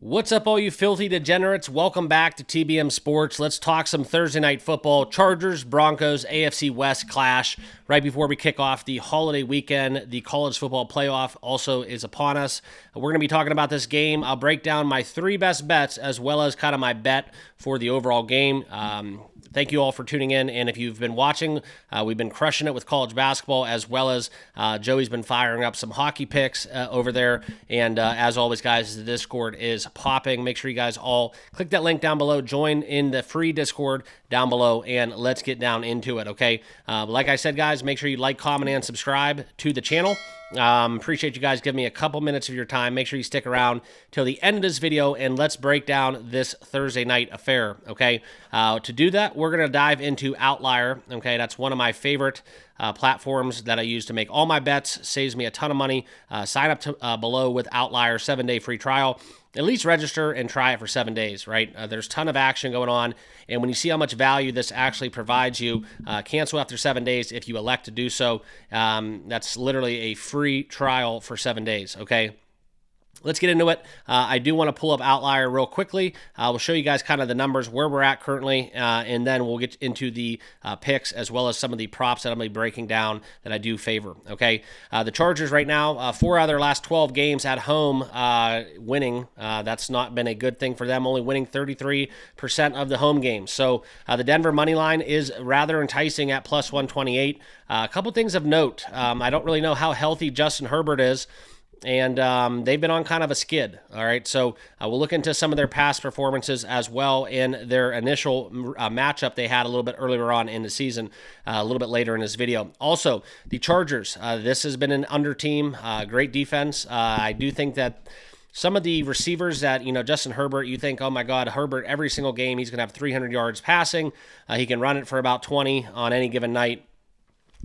What's up, all you filthy degenerates? Welcome back to TBM Sports. Let's talk some Thursday night football. Chargers, Broncos, AFC West clash. Right before we kick off the holiday weekend, the college football playoff also is upon us. We're going to be talking about this game. I'll break down my three best bets as well as kind of my bet for the overall game. Thank you all for tuning in. And if you've been watching, we've been crushing it with college basketball, as well as Joey's been firing up some hockey picks over there. And as always, guys, the Discord is popping. Make sure you guys all click that link down below, join in the free Discord down below, and let's get down into it, okay? Like I said, guys, make sure you like, comment, and subscribe to the channel. Appreciate you guys giving me a couple minutes of your time. Make sure you stick around till the end of this video, and let's break down this Thursday night affair, okay? To do that, we're going to dive into Outlier, okay? That's one of my favorite platforms that I use to make all my bets. Saves me a ton of money. Sign up to, below with Outlier, 7-day free trial. At least register and try it for 7 days, right? There's a ton of action going on, and when you see how much value this actually provides you, cancel after 7 days if you elect to do so. That's literally a free trial for 7 days, okay? Let's get into it. I do want to pull up Outlier real quickly. We'll show you guys kind of the numbers where we're at currently, and then we'll get into the picks as well as some of the props that I'm going to be breaking down that I do favor, okay? The Chargers right now, 4 out of their last 12 games at home winning. That's not been a good thing for them, only winning 33% of the home games. So the Denver money line is rather enticing at plus 128. A couple things of note. I don't really know how healthy Justin Herbert is. And they've been on kind of a skid, all right? So we'll look into some of their past performances as well in their initial matchup they had a little bit earlier on in the season, a little bit later in this video. Also, the Chargers, this has been an under team, great defense. I do think that some of the receivers that, Justin Herbert, you think, oh my God, Herbert, every single game, he's going to have 300 yards passing. He can run it for about 20 on any given night.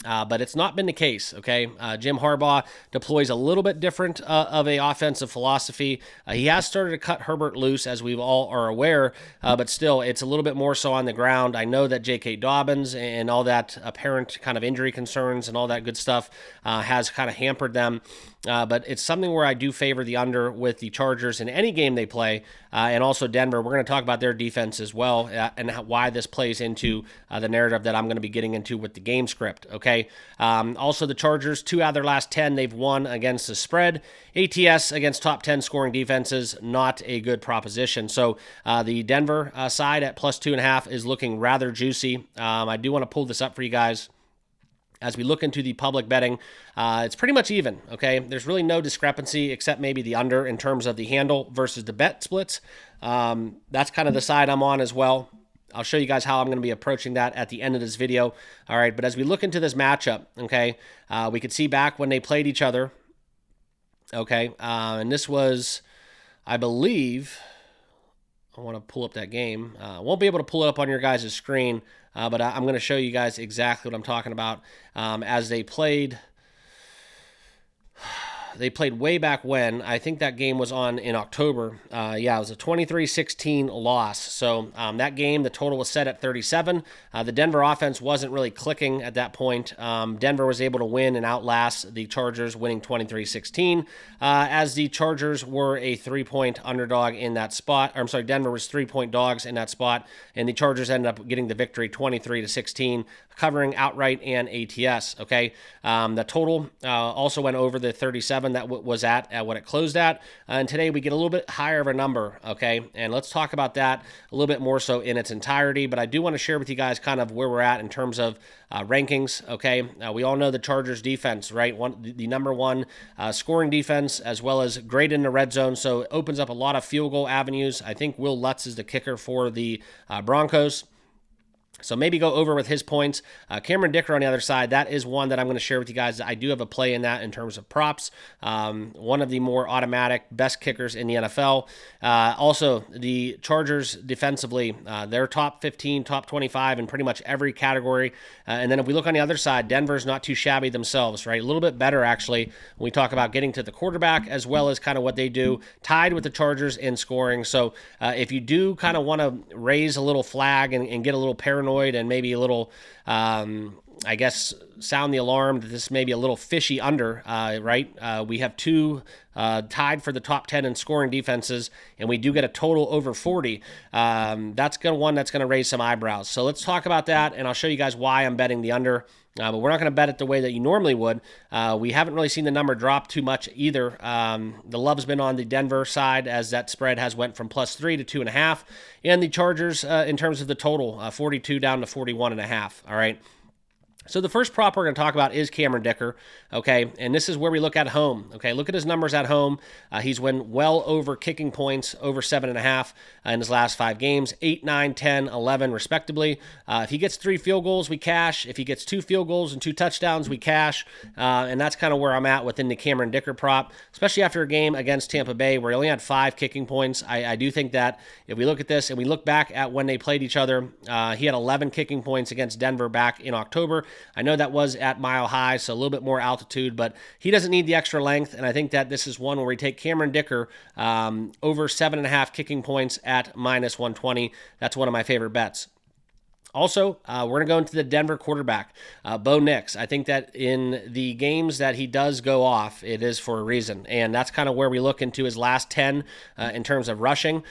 But it's not been the case, okay? Jim Harbaugh deploys a little bit different of a offensive philosophy. He has started to cut Herbert loose, as we all are aware, but still, it's a little bit more so on the ground. I know that J.K. Dobbins and all that apparent kind of injury concerns and all that good stuff has kind of hampered them. But it's something where I do favor the under with the Chargers in any game they play, and also Denver. We're going to talk about their defense as well, and why this plays into the narrative that I'm going to be getting into with the game script, okay? Also, the Chargers, 2 out of their last 10, they've won against the spread. ATS against top 10 scoring defenses, not a good proposition. So the Denver side at plus 2.5 is looking rather juicy. I do want to pull this up for you guys. As we look into the public betting, it's pretty much even, okay? There's really no discrepancy except maybe the under in terms of the handle versus the bet splits. That's kind of the side I'm on as well. I'll show you guys how I'm going to be approaching that at the end of this video. All right, but as we look into this matchup, okay, we could see back when they played each other, okay, and this was, I believe, I want to pull up that game. Won't be able to pull it up on your guys' screen, but I'm going to show you guys exactly what I'm talking about. As they played way back when. I think that game was on in October. Yeah, it was a 23-16 loss. So that game, the total was set at 37. The Denver offense wasn't really clicking at that point. Denver was able to win and outlast the Chargers, winning 23-16, as the Chargers were a 3-point underdog in that spot. Or, I'm sorry, Denver was 3-point dogs in that spot, and the Chargers ended up getting the victory 23-16, covering outright and ATS, okay? The total also went over the 37 that was at what it closed at, and today we get a little bit higher of a number, okay? And let's talk about that a little bit more so in its entirety, but I do want to share with you guys kind of where we're at in terms of rankings, okay? We all know the Chargers defense, right? The number one scoring defense, as well as great in the red zone, so it opens up a lot of field goal avenues. I think Will Lutz is the kicker for the Broncos. So maybe go over with his points. Cameron Dicker on the other side, that is one that I'm going to share with you guys. I do have a play in that in terms of props. One of the more automatic best kickers in the NFL. Also, the Chargers defensively, they're top 15, top 25 in pretty much every category. And then if we look on the other side, Denver's not too shabby themselves, right? A little bit better, actually, when we talk about getting to the quarterback as well as kind of what they do, tied with the Chargers in scoring. So if you do kind of want to raise a little flag and get a little paranoid and maybe a little I guess, sound the alarm that this may be a little fishy under, right? We have two tied for the top 10 in scoring defenses, and we do get a total over 40. That's one that's going to raise some eyebrows. So let's talk about that, and I'll show you guys why I'm betting the under. But we're not going to bet it the way that you normally would. We haven't really seen the number drop too much either. The love's been on the Denver side as that spread has went from +3 to 2.5, and the Chargers in terms of the total, 42 down to 41.5. All right. So the first prop we're going to talk about is Cameron Dicker, okay? And this is where we look at home, okay? Look at his numbers at home. He's won well over kicking points, over 7.5 in his last 5 games, 8, 9, 10, 11, respectively. If he gets 3 field goals, we cash. If he gets 2 field goals and 2 touchdowns, we cash. And that's kind of where I'm at within the Cameron Dicker prop, especially after a game against Tampa Bay where he only had 5 kicking points. I do think that if we look at this and we look back at when they played each other, he had 11 kicking points against Denver back in October. I know that was at Mile High, so a little bit more altitude, but he doesn't need the extra length, and I think that this is one where we take Cameron Dicker over 7.5 kicking points at -120. That's one of my favorite bets. Also, we're going to go into the Denver quarterback, Bo Nix. I think that in the games that he does go off, it is for a reason, and that's kind of where we look into his last 10 in terms of rushing.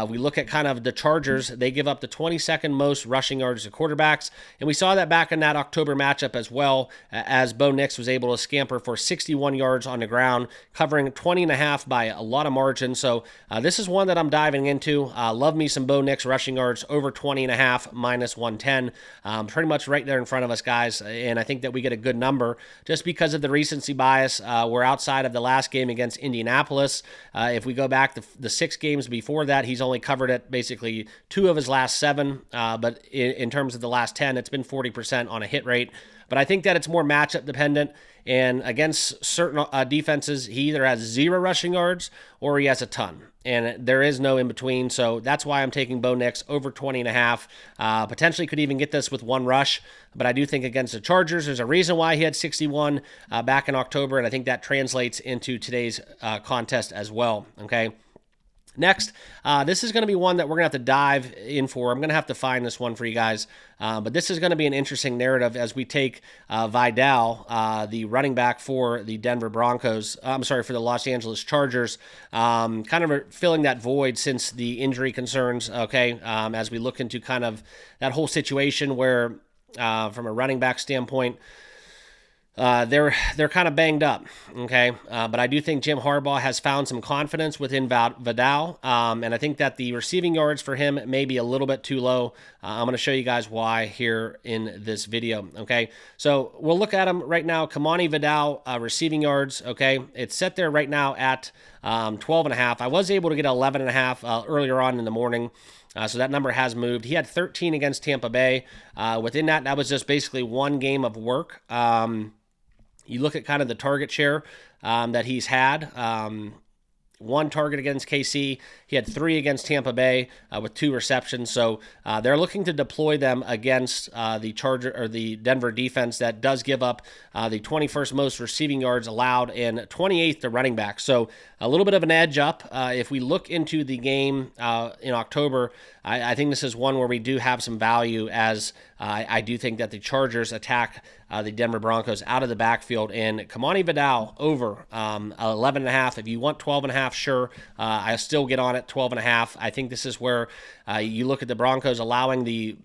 We look at kind of the Chargers. They give up the 22nd most rushing yards to quarterbacks, and we saw that back in that October matchup as well, as Bo Nix was able to scamper for 61 yards on the ground, covering 20.5 by a lot of margin. So this is one that I'm diving into. Love me some Bo Nix rushing yards over 20.5 -110. Pretty much right there in front of us, guys, and I think that we get a good number just because of the recency bias. We're outside of the last game against Indianapolis. If we go back the 6 games before that, he's only covered it basically 2 of his last 7, but in terms of the last 10, it's been 40% on a hit rate. But I think that it's more matchup dependent, and against certain defenses, he either has 0 rushing yards or he has a ton, and there is no in between. So that's why I'm taking Bo Nix over 20.5. Potentially could even get this with 1 rush, but I do think against the Chargers, there's a reason why he had 61 back in October, and I think that translates into today's contest as well. Okay. Next, this is going to be one that we're going to have to dive in for. I'm going to have to find this one for you guys, but this is going to be an interesting narrative as we take Vidal, the running back for the Denver Broncos, for the Los Angeles Chargers, kind of filling that void since the injury concerns, okay, as we look into kind of that whole situation where, from a running back standpoint, they're kind of banged up, okay? But I do think Jim Harbaugh has found some confidence within Vidal, and I think that the receiving yards for him may be a little bit too low. I'm going to show you guys why here in this video, okay? So we'll look at him right now. Kamani Vidal receiving yards, okay? It's set there right now at 12.5. I was able to get 11.5 earlier on in the morning. So that number has moved. He had 13 against Tampa Bay. Within that was just basically 1 game of work. You look at kind of the target share that he's had. 1 target against KC. He had 3 against Tampa Bay with 2 receptions. So they're looking to deploy them against the Denver defense that does give up the 21st most receiving yards allowed and 28th to running back. So a little bit of an edge up. If we look into the game in October, I think this is one where we do have some value, as I do think that the Chargers attack the Denver Broncos out of the backfield. And Kamani Vidal over 11.5. If you want 12.5, sure. I still get on at 12.5. I think this is where you look at the Broncos allowing the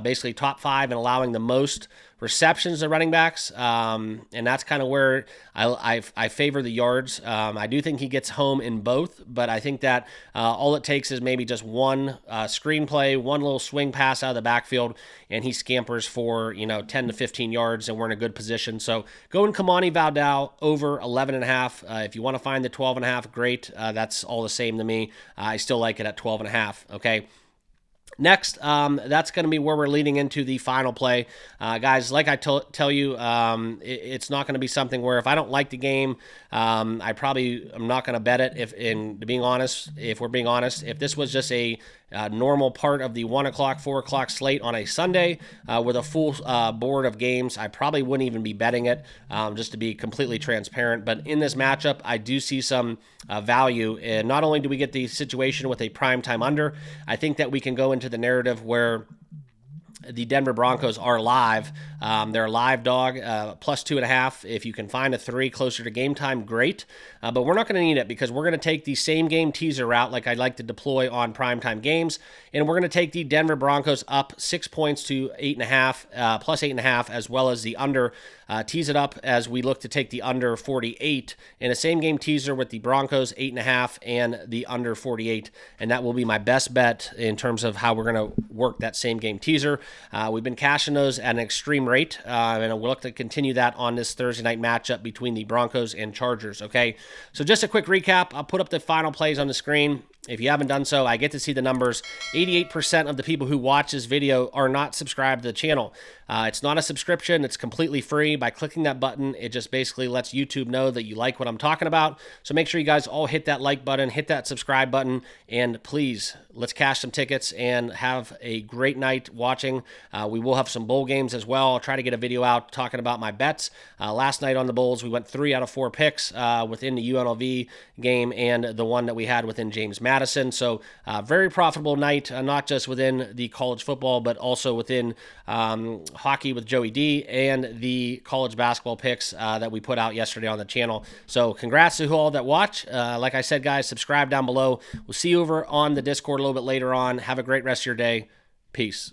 basically top 5 and allowing the most receptions to running backs, and that's kind of where I favor the yards. I do think he gets home in both, but I think that all it takes is maybe just 1 screenplay, 1 little swing pass out of the backfield, and he scampers for 10 to 15 yards, and we're in a good position. So go in Kamani Vidal over 11.5. If you want to find the 12.5, great. That's all the same to me. I still like it at 12.5. Okay. Next, that's going to be where we're leading into the final play. Guys, like I tell you, it's not going to be something where if I don't like the game, I probably am not going to bet it. If we're being honest, if this was just a normal part of the 1 o'clock, 4 o'clock slate on a Sunday with a full board of games, I probably wouldn't even be betting it, just to be completely transparent. But in this matchup, I do see some value. And not only do we get the situation with a primetime under, I think that we can go into the narrative where the Denver Broncos are live. They're a live dog, plus 2.5. If you can find a 3 closer to game time, great. But we're not going to need it because we're going to take the same game teaser route like I like to deploy on primetime games. And we're going to take the Denver Broncos up 6 points to 8.5, plus 8.5, as well as the under. Tease it up as we look to take the under 48 in a same game teaser with the Broncos 8.5 and the under 48. And that will be my best bet in terms of how we're going to work that same game teaser. We've been cashing those at an extreme rate, and we'll look to continue that on this Thursday night matchup between the Broncos and Chargers, okay? So just a quick recap. I'll put up the final plays on the screen. If you haven't done so, I get to see the numbers. 88% of the people who watch this video are not subscribed to the channel. It's not a subscription. It's completely free. By clicking that button, it just basically lets YouTube know that you like what I'm talking about. So make sure you guys all hit that like button, hit that subscribe button, and please, let's cash some tickets and have a great night watching. We will have some bowl games as well. I'll try to get a video out talking about my bets. Last night on the Bulls, we went 3 out of 4 picks within the UNLV game and the one that we had within James Madison. So very profitable night, not just within the college football, but also within hockey with Joey D and the college basketball picks that we put out yesterday on the channel. So congrats to all that watch. Like I said, guys, subscribe down below. We'll see you over on the Discord a little bit later on. Have a great rest of your day. Peace.